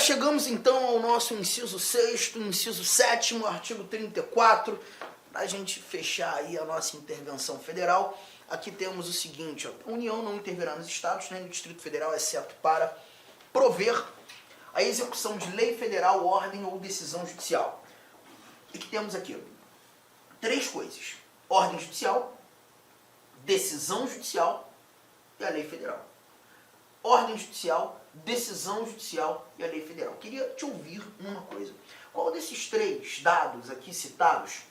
chegamos então ao nosso inciso 6º, inciso 7º, artigo 34, para a gente fechar aí a nossa intervenção federal. Aqui temos o seguinte, ó, a União não intervirá nos estados nem no Distrito Federal, exceto para prover a execução de lei federal, ordem ou decisão judicial. E que temos aqui 3 coisas: ordem judicial, decisão judicial e a lei federal. Ordem judicial, decisão judicial e a lei federal. Queria te ouvir uma coisa. Qual desses 3 dados aqui citados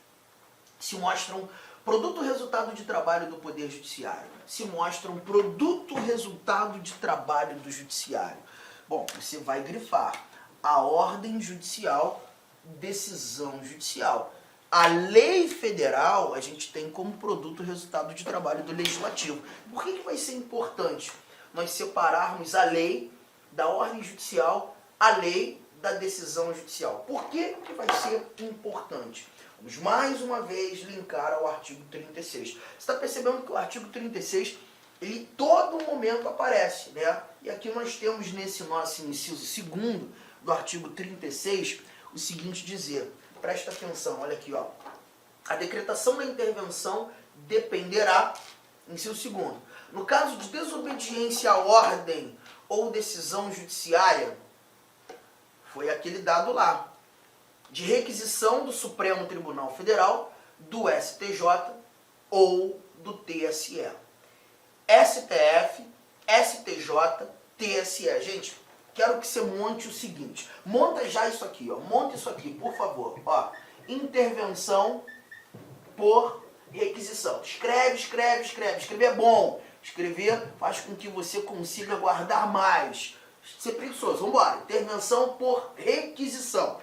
se mostram produto resultado de trabalho do Poder Judiciário? Se mostram produto resultado de trabalho do Judiciário? Bom, você vai grifar a ordem judicial, decisão judicial. A lei federal a gente tem como produto resultado de trabalho do Legislativo. Por que vai ser importante nós separarmos a lei da ordem judicial, a lei da decisão judicial? Por que vai ser importante? Vamos mais uma vez linkar ao artigo 36. Você está percebendo que o artigo 36, ele todo momento aparece, né? E aqui nós temos nesse nosso inciso 2º do artigo 36 o seguinte dizer, presta atenção, olha aqui, ó. A decretação da intervenção dependerá, inciso 2º, no caso de desobediência à ordem ou decisão judiciária, foi aquele dado lá, de requisição do Supremo Tribunal Federal, do STJ ou do TSE. STF, STJ, TSE. Gente, quero que você monte o seguinte. Monta já isso aqui, ó. Monta isso aqui, por favor. Ó, intervenção por requisição. Escreve, escreve, escreve. Escrever é bom. Escrever faz com que você consiga guardar mais. Ser preguiçoso. Vamos embora. Intervenção por requisição.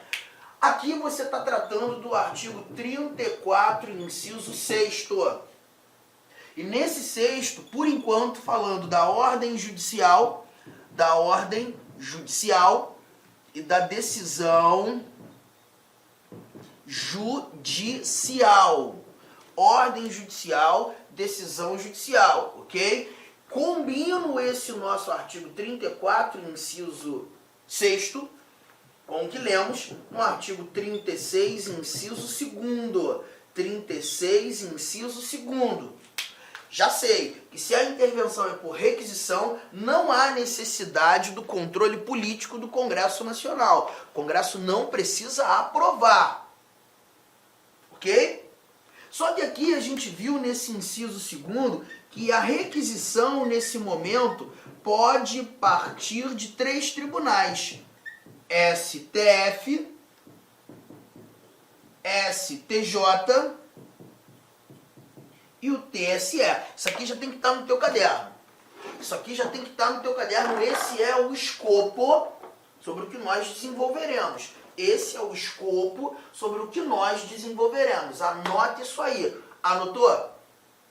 Aqui você está tratando do artigo 34, inciso 6º. E nesse 6º, por enquanto, falando da ordem judicial e da decisão judicial. Ordem judicial, decisão judicial, ok? Combino esse nosso artigo 34, inciso 6º, com o que lemos no artigo 36, inciso 2º. 36, inciso 2º. Já sei que se a intervenção é por requisição, não há necessidade do controle político do Congresso Nacional. O Congresso não precisa aprovar. Ok? Só que aqui a gente viu nesse inciso 2º que a requisição, nesse momento, pode partir de 3 tribunais. STF, STJ e o TSE. Isso aqui já tem que estar no teu caderno. Isso aqui já tem que estar no teu caderno. Esse é o escopo sobre o que nós desenvolveremos. Esse é o escopo sobre o que nós desenvolveremos. Anote isso aí. Anotou?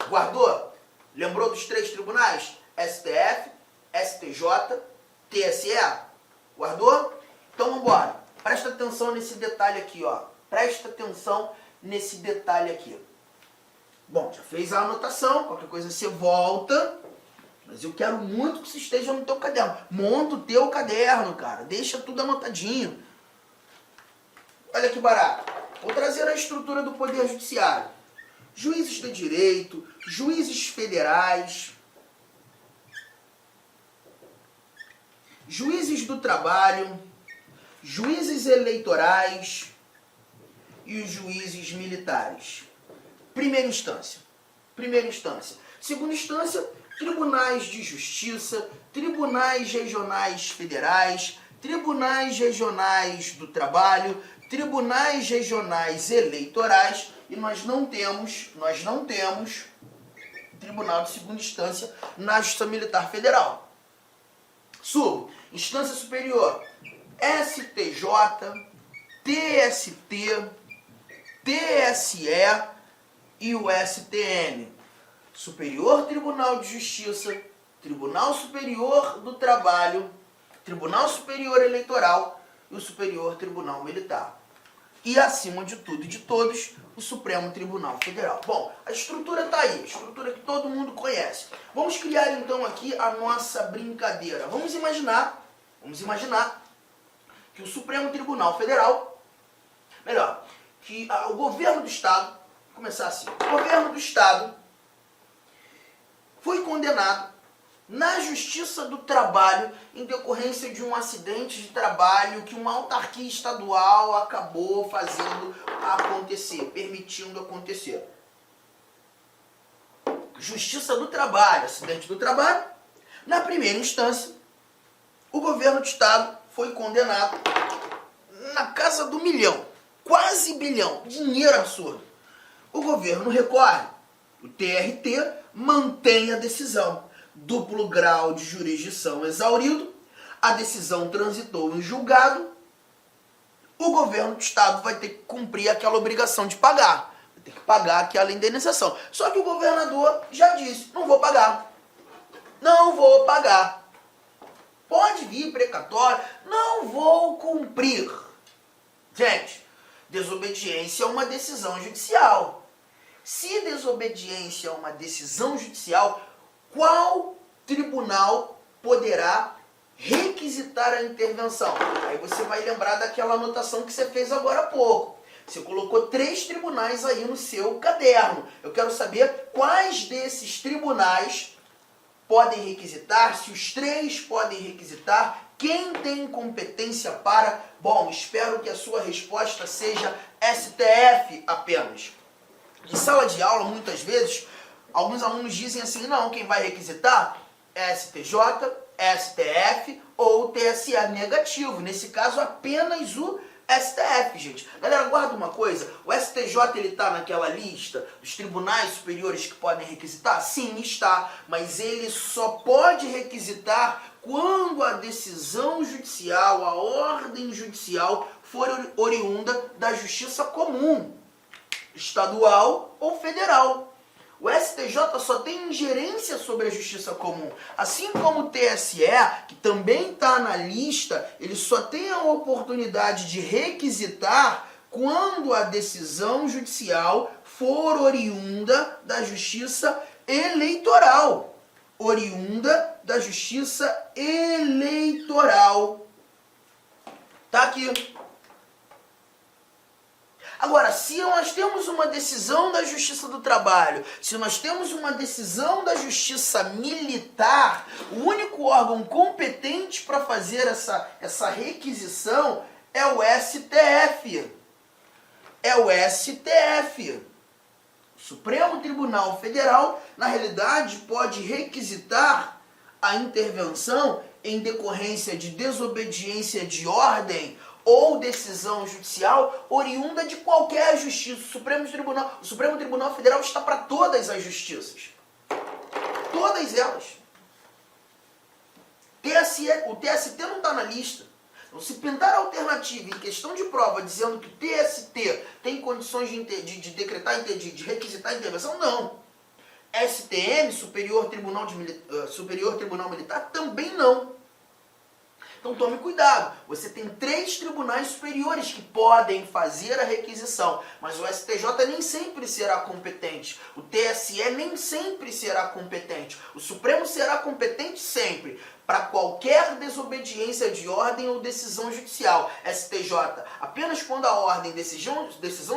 Guardou? Lembrou dos 3 tribunais? STF, STJ, TSE? Guardou? Então vamos embora. Presta atenção nesse detalhe aqui, ó. Presta atenção nesse detalhe aqui. Bom, já fez a anotação, qualquer coisa você volta, mas eu quero muito que você esteja no teu caderno. Monta o teu caderno, cara. Deixa tudo anotadinho. Olha que barato. Vou trazer a estrutura do Poder Judiciário. Juízes do direito, juízes federais, juízes do trabalho, juízes eleitorais e os juízes militares. Primeira instância. Segunda instância, tribunais de justiça, tribunais regionais federais, tribunais regionais do trabalho, tribunais regionais eleitorais, e nós não temos tribunal de segunda instância na Justiça Militar Federal. Subo. Instância superior. STJ, TST, TSE e o STM. Superior Tribunal de Justiça, Tribunal Superior do Trabalho, Tribunal Superior Eleitoral e o Superior Tribunal Militar. E, acima de tudo e de todos, o Supremo Tribunal Federal. Bom, a estrutura está aí, a estrutura que todo mundo conhece. Vamos criar, então, aqui a nossa brincadeira. Vamos imaginar que o Supremo Tribunal Federal, melhor, que o governo do Estado, vou começar assim, o governo do Estado foi condenado na Justiça do Trabalho em decorrência de um acidente de trabalho que uma autarquia estadual acabou fazendo acontecer, permitindo acontecer. Justiça do Trabalho, acidente do trabalho. Na primeira instância, o governo do Estado foi condenado na casa do milhão, quase bilhão, dinheiro absurdo. O governo recorre, o TRT mantém a decisão. Duplo grau de jurisdição exaurido, a decisão transitou em julgado, o governo do Estado vai ter que cumprir aquela obrigação de pagar. Vai ter que pagar aquela indenização. Só que o governador já disse, não vou pagar. Não vou pagar. Pode vir precatório, não vou cumprir. Gente, desobediência é uma decisão judicial. Se desobediência é uma decisão judicial, qual tribunal poderá requisitar a intervenção? Aí você vai lembrar daquela anotação que você fez agora há pouco. Você colocou 3 tribunais aí no seu caderno. Eu quero saber quais desses tribunais podem requisitar, se os 3 podem requisitar, quem tem competência para... Bom, espero que a sua resposta seja STF apenas. Em sala de aula, muitas vezes, alguns alunos dizem assim, não, quem vai requisitar é STJ, STF ou TSE. Negativo, nesse caso apenas o STF, gente. Galera, guarda uma coisa, o STJ ele está naquela lista dos tribunais superiores que podem requisitar? Sim, está, mas ele só pode requisitar quando a decisão judicial, a ordem judicial for oriunda da justiça comum, estadual ou federal. O STJ só tem ingerência sobre a justiça comum. Assim como o TSE, que também está na lista, ele só tem a oportunidade de requisitar quando a decisão judicial for oriunda da justiça eleitoral. Oriunda da justiça eleitoral. Tá aqui. Agora, se nós temos uma decisão da Justiça do Trabalho, se nós temos uma decisão da Justiça Militar, o único órgão competente para fazer essa requisição é o STF. É o STF. O Supremo Tribunal Federal, na realidade, pode requisitar a intervenção em decorrência de desobediência de ordem ou decisão judicial oriunda de qualquer justiça. O Supremo Tribunal Federal está para todas as justiças. Todas elas. O TST não está na lista. Então, se pintar a alternativa em questão de prova dizendo que o TST tem condições de decretar, de requisitar a intervenção, não. STM, Superior Tribunal Militar, também não. Então tome cuidado, você tem 3 tribunais superiores que podem fazer a requisição, mas o STJ nem sempre será competente, o TSE nem sempre será competente, o Supremo será competente sempre, para qualquer desobediência de ordem ou decisão judicial. STJ, apenas quando a ordem, decisão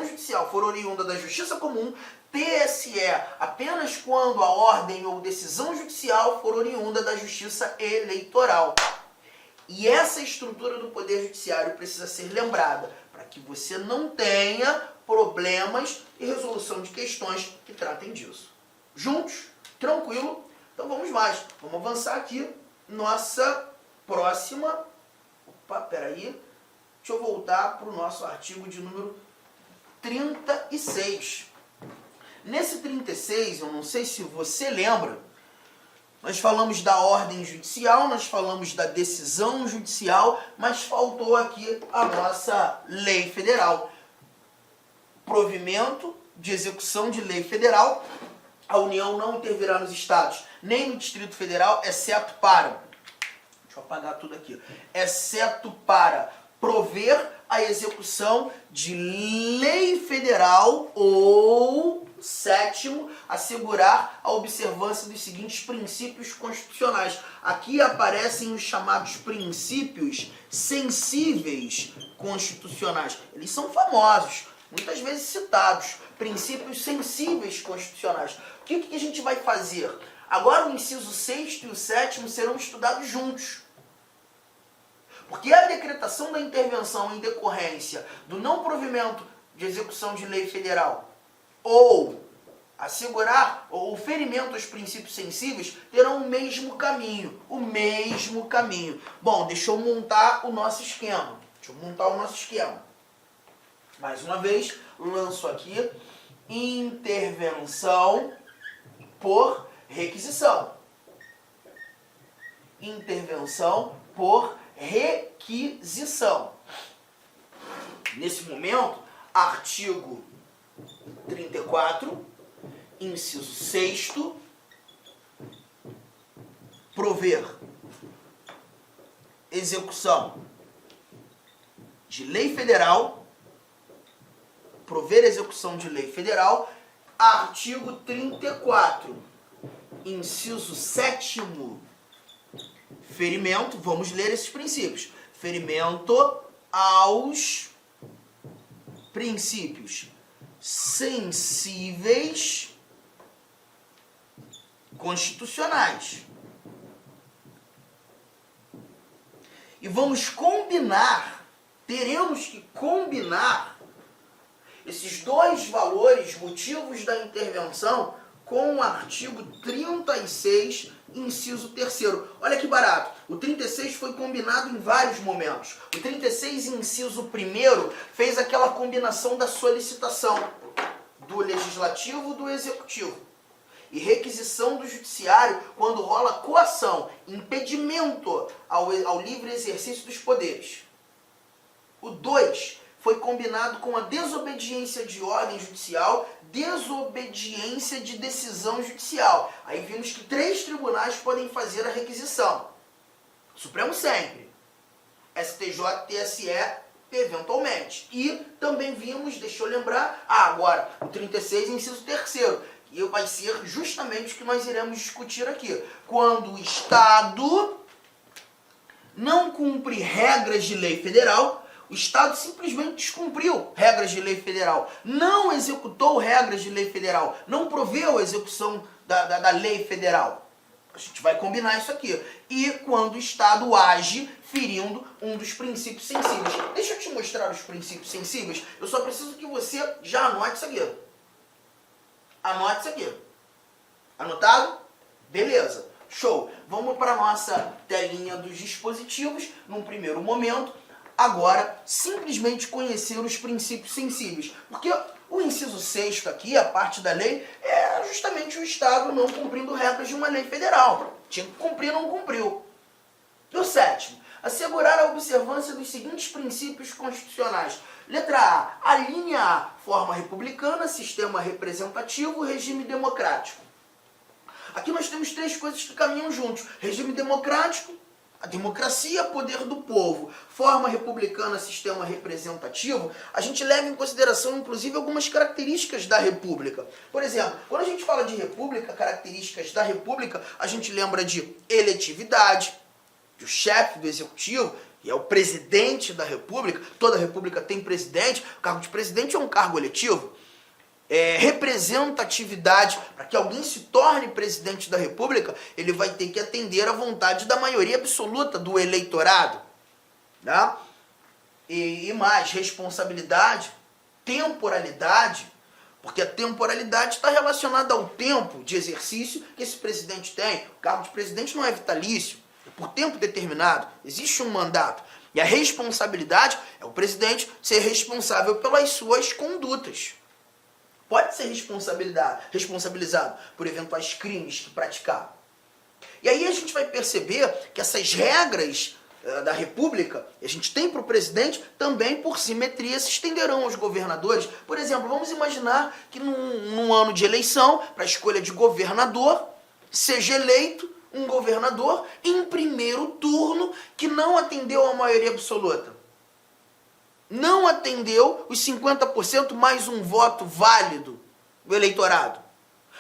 judicial for oriunda da justiça comum. TSE, apenas quando a ordem ou decisão judicial for oriunda da justiça eleitoral. E essa estrutura do Poder Judiciário precisa ser lembrada, para que você não tenha problemas e resolução de questões que tratem disso. Juntos? Tranquilo? Então vamos mais. Vamos avançar aqui. Nossa próxima... Opa, peraí. Deixa eu voltar para o nosso artigo de número 36. Nesse 36, eu não sei se você lembra, nós falamos da ordem judicial, nós falamos da decisão judicial, mas faltou aqui a nossa lei federal. Provimento de execução de lei federal. A União não intervirá nos estados, nem no Distrito Federal, exceto para... Deixa eu apagar tudo aqui. Exceto para prover a execução de lei federal ou, sétimo, assegurar a observância dos seguintes princípios constitucionais. Aqui aparecem os chamados princípios sensíveis constitucionais. Eles são famosos, muitas vezes citados, princípios sensíveis constitucionais. O que a gente vai fazer? Agora o inciso 6º e o 7º serão estudados juntos. Porque a decretação da intervenção em decorrência do não provimento de execução de lei federal ou assegurar o ferimento aos princípios sensíveis terão o mesmo caminho. Bom, deixa eu montar o nosso esquema. Mais uma vez, lanço aqui intervenção por requisição. Nesse momento, artigo 34, inciso 6º, prover execução de lei federal, artigo 34, inciso 7º, ferimento, vamos ler esses princípios, ferimento aos princípios sensíveis constitucionais. E vamos combinar, teremos que combinar esses dois valores, motivos da intervenção, com o artigo 36, inciso 3º. Olha que barato. O 36 foi combinado em vários momentos. O 36, inciso 1º, fez aquela combinação da solicitação do legislativo do executivo e requisição do judiciário quando rola coação, impedimento ao livre exercício dos poderes. O 2 foi combinado com a desobediência de ordem judicial, desobediência de decisão judicial. Aí vimos que 3 tribunais podem fazer a requisição. Supremo sempre. STJ, TSE, eventualmente. E também vimos, deixa eu lembrar, agora, o 36, inciso 3º, que vai ser justamente o que nós iremos discutir aqui. Quando o Estado não cumpre regras de lei federal, o Estado simplesmente descumpriu regras de lei federal, não executou regras de lei federal, não proveu a execução da lei federal. A gente vai combinar isso aqui. E quando o Estado age ferindo um dos princípios sensíveis. Deixa eu te mostrar os princípios sensíveis. Eu só preciso que você já anote isso aqui. Anote isso aqui. Anotado? Beleza. Show. Vamos para a nossa telinha dos dispositivos. Num primeiro momento, agora, simplesmente conhecer os princípios sensíveis. Porque o inciso 6º aqui, a parte da lei, é justamente o Estado não cumprindo regras de uma lei federal. Tinha que cumprir, não cumpriu. E o 7º, assegurar a observância dos seguintes princípios constitucionais. Letra A, a linha A, forma republicana, sistema representativo, regime democrático. Aqui nós temos 3 coisas que caminham juntos. Regime democrático, a democracia, poder do povo, forma republicana, sistema representativo, a gente leva em consideração, inclusive, algumas características da república. Por exemplo, quando a gente fala de república, características da república, a gente lembra de eletividade, do chefe do executivo, que é o presidente da república, toda república tem presidente, o cargo de presidente é um cargo eletivo. Representatividade, para que alguém se torne presidente da república, ele vai ter que atender à vontade da maioria absoluta do eleitorado, né? E mais, responsabilidade, temporalidade, porque a temporalidade está relacionada ao tempo de exercício que esse presidente tem. O cargo de presidente não é vitalício, é por tempo determinado, existe um mandato. E a responsabilidade é o presidente ser responsável pelas suas condutas. Pode ser responsabilizado por eventuais crimes que praticar. E aí a gente vai perceber que essas regras da República, que a gente tem para o presidente, também por simetria se estenderão aos governadores. Por exemplo, vamos imaginar que num ano de eleição, para a escolha de governador, seja eleito um governador em primeiro turno que não atendeu à maioria absoluta. não atendeu os 50% mais um voto válido do eleitorado.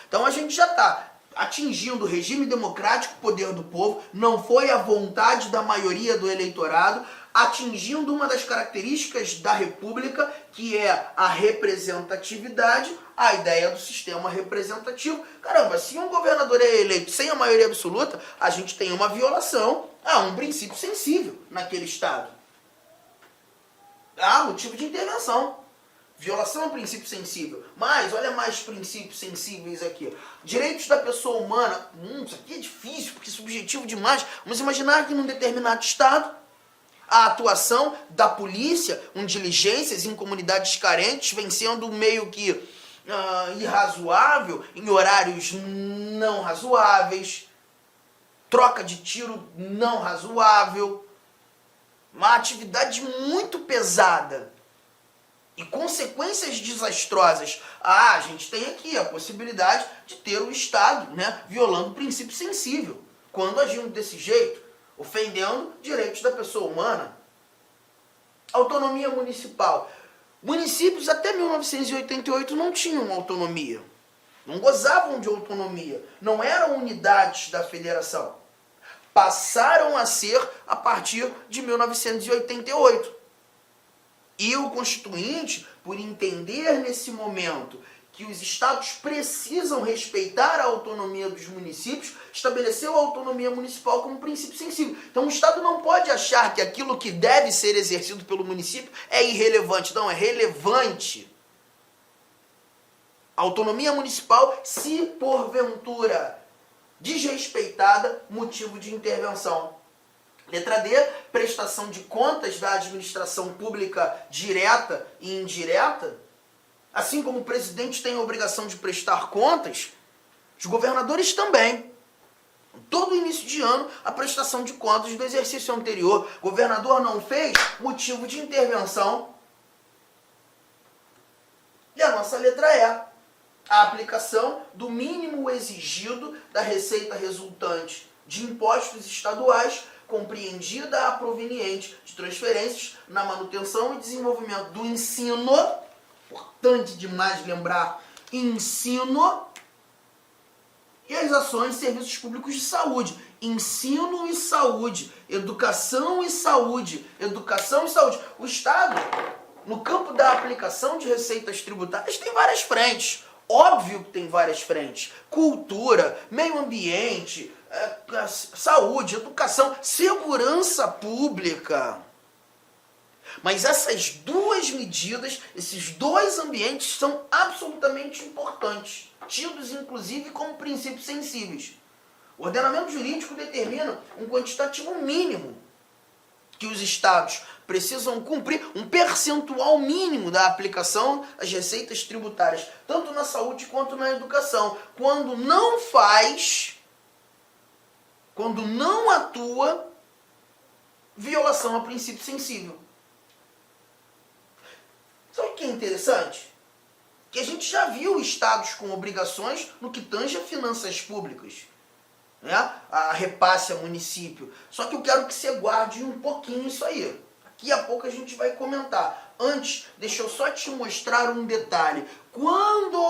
Então a gente já está atingindo o regime democrático, poder do povo, não foi a vontade da maioria do eleitorado, atingindo uma das características da república, que é a representatividade, a ideia do sistema representativo. Caramba, se um governador é eleito sem a maioria absoluta, a gente tem uma violação a um princípio sensível naquele estado. Há motivo de intervenção. Violação a um princípio sensível. Mas, olha mais princípios sensíveis aqui. Direitos da pessoa humana. Isso aqui é difícil, porque é subjetivo demais. Vamos imaginar que num determinado estado, a atuação da polícia, diligências em comunidades carentes, vem sendo meio que irrazoável, em horários não razoáveis, troca de tiro não razoável, uma atividade muito pesada e consequências desastrosas. A gente tem aqui a possibilidade de ter o Estado, violando o princípio sensível, quando agindo desse jeito, ofendendo direitos da pessoa humana. Autonomia municipal. Municípios até 1988 não tinham autonomia, não gozavam de autonomia, não eram unidades da federação. Passaram a ser a partir de 1988. E o Constituinte, por entender nesse momento que os estados precisam respeitar a autonomia dos municípios, estabeleceu a autonomia municipal como princípio sensível. Então o Estado não pode achar que aquilo que deve ser exercido pelo município é irrelevante. Não, é relevante. A autonomia municipal, se porventura desrespeitada, motivo de intervenção. Letra D, prestação de contas da administração pública direta e indireta. Assim como o presidente tem a obrigação de prestar contas, os governadores também. Todo início de ano, a prestação de contas do exercício anterior. O governador não fez, motivo de intervenção. E a nossa letra E, a aplicação do mínimo exigido da receita resultante de impostos estaduais, compreendida a proveniente de transferências na manutenção e desenvolvimento do ensino. Importante demais lembrar, ensino, e as ações de serviços públicos de saúde. Ensino e saúde, educação e saúde, educação e saúde. O Estado, no campo da aplicação de receitas tributárias, tem várias frentes. Óbvio que tem várias frentes. Cultura, meio ambiente, saúde, educação, segurança pública. Mas essas duas medidas, esses dois ambientes são absolutamente importantes, tidos inclusive como princípios sensíveis. O ordenamento jurídico determina um quantitativo mínimo que os estados precisam cumprir, um percentual mínimo da aplicação das receitas tributárias, tanto na saúde quanto na educação. Quando não faz, quando não atua, violação a princípio sensível. Sabe o que é interessante? Que a gente já viu estados com obrigações no que tange a finanças públicas, a repasse a município. Só que eu quero que você guarde um pouquinho isso aí. Daqui a pouco a gente vai comentar. Antes, deixa eu só te mostrar um detalhe. Quando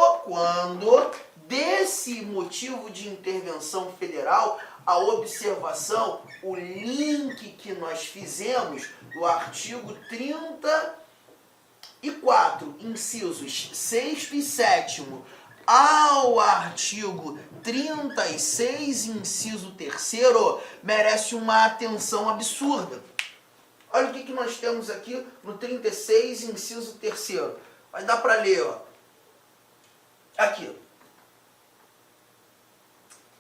desse motivo de intervenção federal, a observação, o link que nós fizemos do artigo 34, incisos 6º e 7º, ao artigo 36, inciso 3º, merece uma atenção absurda. Olha o que nós temos aqui no 36, inciso 3º. Vai dar para ler, ó. Aqui.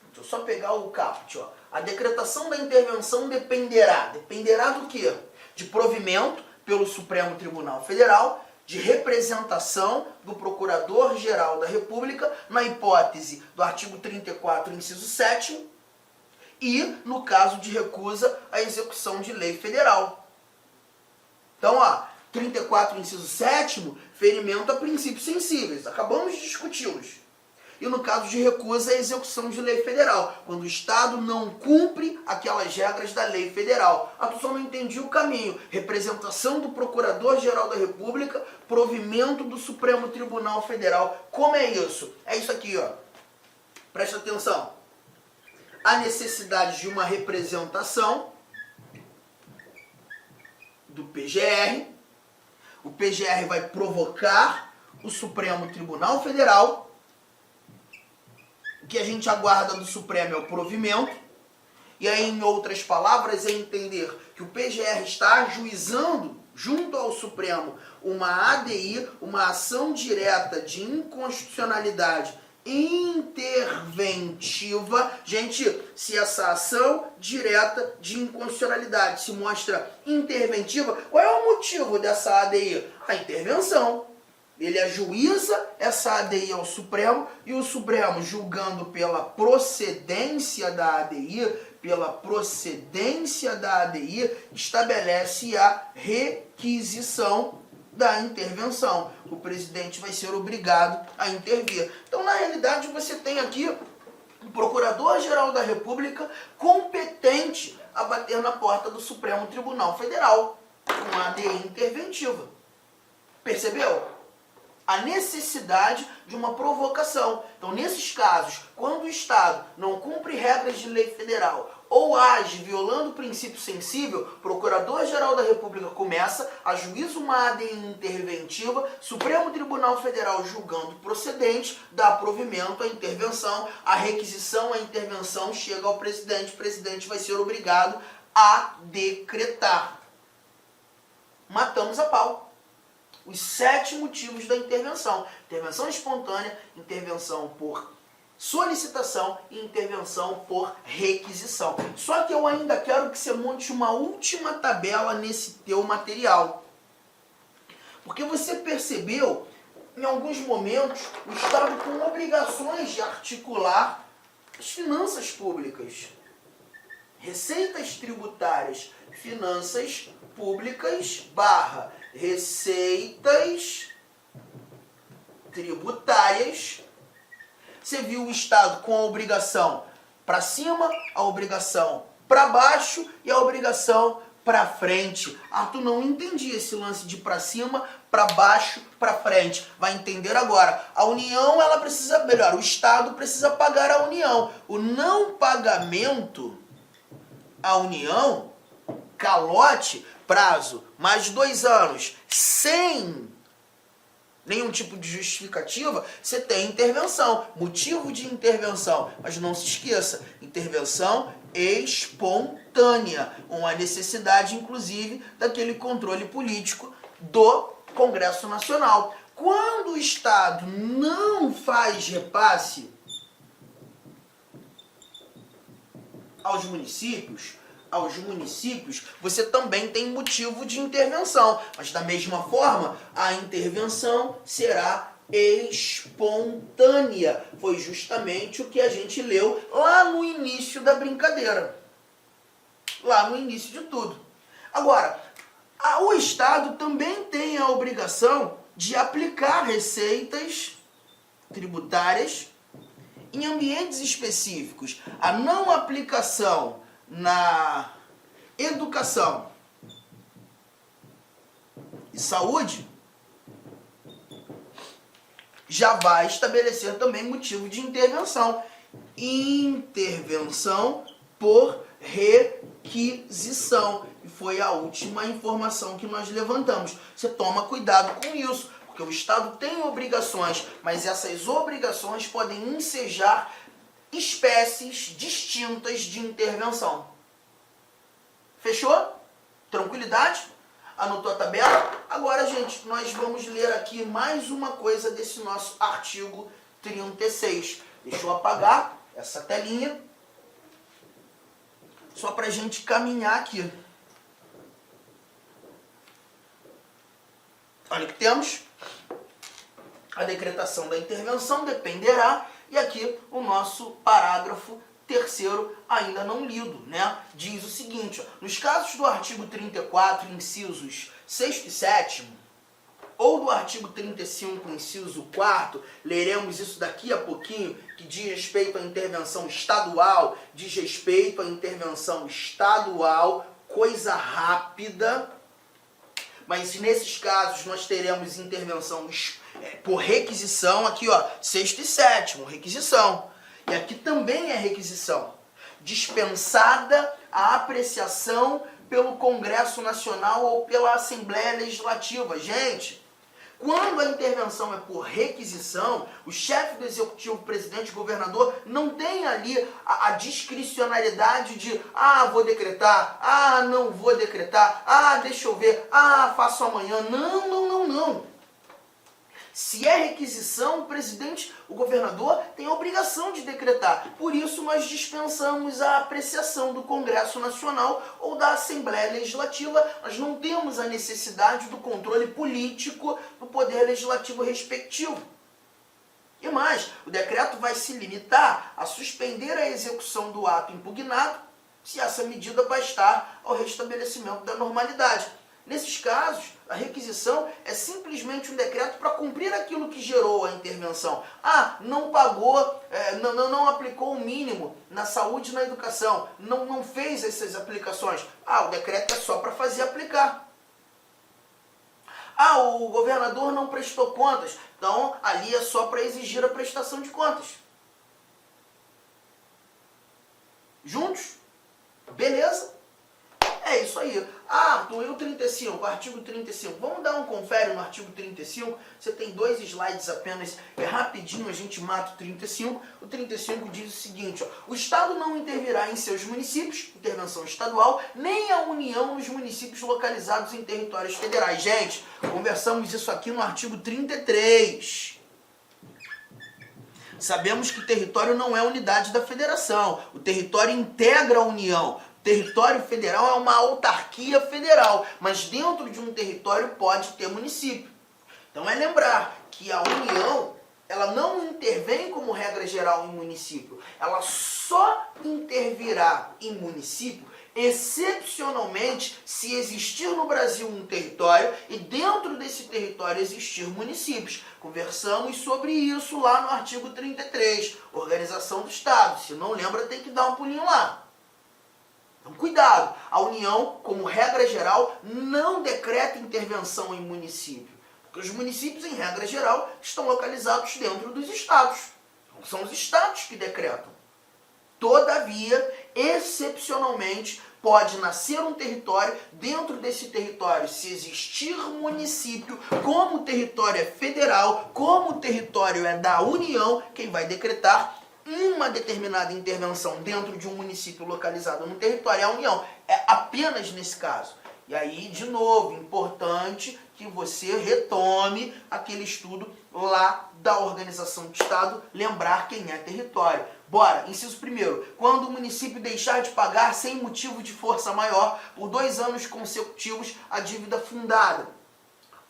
Deixa eu só pegar o caput, ó. A decretação da intervenção dependerá. Dependerá do quê? De provimento pelo Supremo Tribunal Federal, de representação do Procurador-Geral da República, na hipótese do artigo 34, inciso 7º, e no caso de recusa à execução de lei federal. Então, 34, inciso 7º, ferimento a princípios sensíveis. Acabamos de discuti-los. E no caso de recusa, a execução de lei federal, quando o Estado não cumpre aquelas regras da lei federal. A pessoa não entendia o caminho. Representação do Procurador-Geral da República, provimento do Supremo Tribunal Federal. Como é isso? É isso aqui, ó. Presta atenção. A necessidade de uma representação do PGR. O PGR vai provocar o Supremo Tribunal Federal. O que a gente aguarda do Supremo é o provimento. E aí, em outras palavras, é entender que o PGR está ajuizando, junto ao Supremo, uma ADI, uma ação direta de inconstitucionalidade interventiva. Gente, se essa ação direta de inconstitucionalidade se mostra interventiva, qual é o motivo dessa ADI? A intervenção. Ele ajuiza essa ADI ao Supremo e o Supremo, julgando pela procedência da ADI, estabelece a requisição da intervenção. O presidente vai ser obrigado a intervir. Então, na realidade, você tem aqui o Procurador-Geral da República competente a bater na porta do Supremo Tribunal Federal com a ADI interventiva. Percebeu? A necessidade de uma provocação. Então, nesses casos, quando o Estado não cumpre regras de lei federal ou age violando o princípio sensível, o Procurador-Geral da República começa, ajuiza uma ADI interventiva, Supremo Tribunal Federal julgando procedente, dá provimento à intervenção, a requisição, a intervenção chega ao presidente, o presidente vai ser obrigado a decretar. Matamos a pau. Os 7 motivos da intervenção. Intervenção espontânea, intervenção por solicitação e intervenção por requisição. Só que eu ainda quero que você monte uma última tabela nesse teu material. Porque você percebeu, em alguns momentos, o Estado com obrigações de articular as finanças públicas. Receitas tributárias, finanças públicas, receitas tributárias. Você viu o Estado com a obrigação para cima, a obrigação para baixo e a obrigação para frente. Tu não entendi esse lance de para cima, para baixo, para frente. Vai entender agora. A União, ela precisa, melhor, o Estado precisa pagar a União. O não pagamento à União, calote, prazo, mais de 2 anos, sem nenhum tipo de justificativa, você tem intervenção, motivo de intervenção. Mas não se esqueça, intervenção espontânea, uma necessidade, inclusive, daquele controle político do Congresso Nacional. Quando o Estado não faz repasse aos municípios, você também tem motivo de intervenção. Mas da mesma forma, a intervenção será espontânea. Foi justamente o que a gente leu lá no início da brincadeira. Lá no início de tudo. Agora, o Estado também tem a obrigação de aplicar receitas tributárias em ambientes específicos. A não aplicação na educação e saúde já vai estabelecer também motivo de intervenção. Intervenção por requisição. E foi a última informação que nós levantamos. Você toma cuidado com isso, porque o Estado tem obrigações, mas essas obrigações podem ensejar espécies distintas de intervenção. Fechou? Tranquilidade? Anotou a tabela? Agora, gente, nós vamos ler aqui mais uma coisa desse nosso artigo 36. Deixa eu apagar essa telinha, só para a gente caminhar aqui. Olha o que temos. A decretação da intervenção dependerá. E aqui o nosso parágrafo 3º ainda não lido, né? Diz o seguinte, ó, nos casos do artigo 34, incisos 6º e 7º, ou do artigo 35, inciso 4º, leremos isso daqui a pouquinho, que diz respeito à intervenção estadual, coisa rápida, mas nesses casos nós teremos intervenção por requisição, aqui ó, 6º e 7º, requisição. E aqui também é requisição. Dispensada a apreciação pelo Congresso Nacional ou pela Assembleia Legislativa. Gente, quando a intervenção é por requisição, o chefe do executivo, presidente, governador, não tem ali a discricionariedade de vou decretar, não vou decretar, deixa eu ver, faço amanhã. Não. Se é requisição, o governador tem a obrigação de decretar. Por isso nós dispensamos a apreciação do Congresso Nacional ou da Assembleia Legislativa. Nós não temos a necessidade do controle político do Poder Legislativo respectivo. E mais, o decreto vai se limitar a suspender a execução do ato impugnado se essa medida bastar ao restabelecimento da normalidade. Nesses casos, a requisição é simplesmente um decreto para cumprir aquilo que gerou a intervenção. Não pagou, não aplicou o mínimo na saúde e na educação, não fez essas aplicações. O decreto é só para fazer aplicar. O governador não prestou contas, então ali é só para exigir a prestação de contas. Juntos? Beleza? É isso aí. E o 35, artigo 35. Vamos dar um confere no artigo 35. Você tem 2 slides apenas. Rapidinho a gente mata o 35. O 35 diz o seguinte, o Estado não intervirá em seus municípios, intervenção estadual, nem a União nos municípios localizados em territórios federais. Gente, conversamos isso aqui no artigo 33. Sabemos que o território não é unidade da federação. O território integra a União. Território federal é uma autarquia federal, mas dentro de um território pode ter município. Então é lembrar que a União, ela não intervém como regra geral em município, ela só intervirá em município excepcionalmente se existir no Brasil um território e dentro desse território existir municípios. Conversamos sobre isso lá no artigo 33, Organização do Estado. Se não lembra, tem que dar um pulinho lá. Então, cuidado, a União, como regra geral, não decreta intervenção em município, porque os municípios, em regra geral, estão localizados dentro dos estados. Então, são os estados que decretam. Todavia, excepcionalmente, pode nascer um território, dentro desse território, se existir município, como o território é federal, como o território é da União, quem vai decretar uma determinada intervenção dentro de um município localizado no território é a União. É apenas nesse caso. E aí, de novo, importante que você retome aquele estudo lá da Organização do Estado, lembrar quem é território. Bora, inciso 1º. Quando o município deixar de pagar sem motivo de força maior por 2 anos consecutivos a dívida fundada.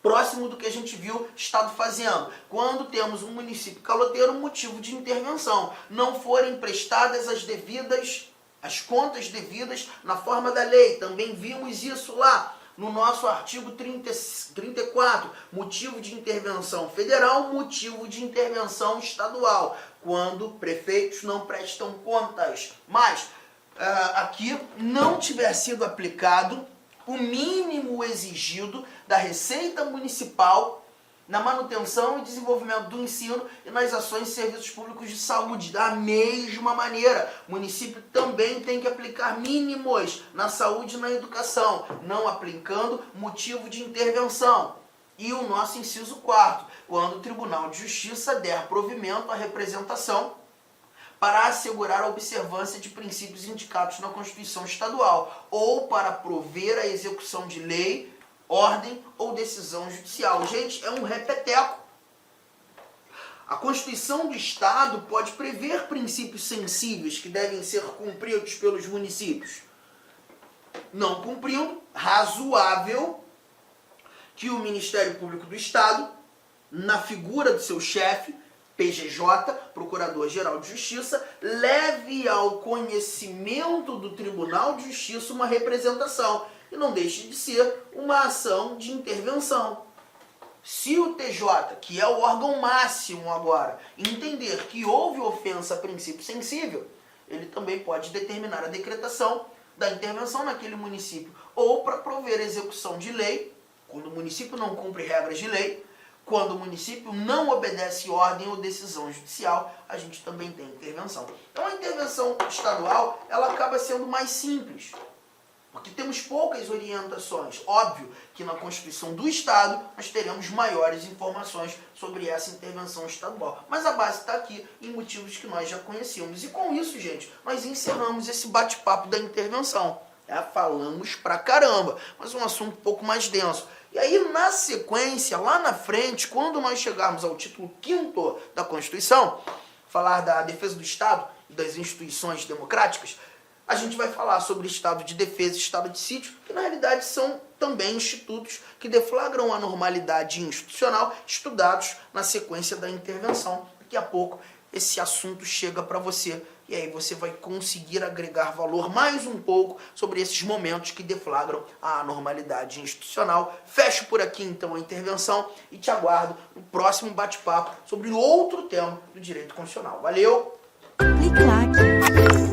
Próximo do que a gente viu o Estado fazendo. Quando temos um município caloteiro, motivo de intervenção. Não forem prestadas as contas devidas na forma da lei. Também vimos isso lá no nosso artigo 34. Motivo de intervenção federal, motivo de intervenção estadual. Quando prefeitos não prestam contas. Mas, aqui não tiver sido aplicado o mínimo exigido da Receita Municipal na manutenção e desenvolvimento do ensino e nas ações e serviços públicos de saúde. Da mesma maneira, o município também tem que aplicar mínimos na saúde e na educação, não aplicando motivo de intervenção. E o nosso inciso 4º, quando o Tribunal de Justiça der provimento à representação para assegurar a observância de princípios indicados na Constituição Estadual, ou para prover a execução de lei, ordem ou decisão judicial. Gente, é um repeteco. A Constituição do Estado pode prever princípios sensíveis que devem ser cumpridos pelos municípios. Não cumprindo, razoável que o Ministério Público do Estado, na figura do seu chefe, PGJ, Procurador-Geral de Justiça, leve ao conhecimento do Tribunal de Justiça uma representação e não deixe de ser uma ação de intervenção. Se o TJ, que é o órgão máximo agora, entender que houve ofensa a princípio sensível, ele também pode determinar a decretação da intervenção naquele município, ou para prover a execução de lei, quando o município não cumpre regras de lei, quando o município não obedece ordem ou decisão judicial, a gente também tem intervenção. Então a intervenção estadual, ela acaba sendo mais simples, porque temos poucas orientações. Óbvio que na Constituição do Estado nós teremos maiores informações sobre essa intervenção estadual. Mas a base está aqui em motivos que nós já conhecemos. E com isso, gente, nós encerramos esse bate-papo da intervenção. Falamos pra caramba, mas um assunto um pouco mais denso. E aí, na sequência, lá na frente, quando nós chegarmos ao título 5º da Constituição, falar da defesa do Estado e das instituições democráticas, a gente vai falar sobre estado de defesa e estado de sítio, que na realidade são também institutos que deflagram a normalidade institucional, estudados na sequência da intervenção. Daqui a pouco esse assunto chega para você e aí você vai conseguir agregar valor mais um pouco sobre esses momentos que deflagram a anormalidade institucional. Fecho por aqui então a intervenção e te aguardo no próximo bate-papo sobre outro tema do direito constitucional. Valeu! Clique like.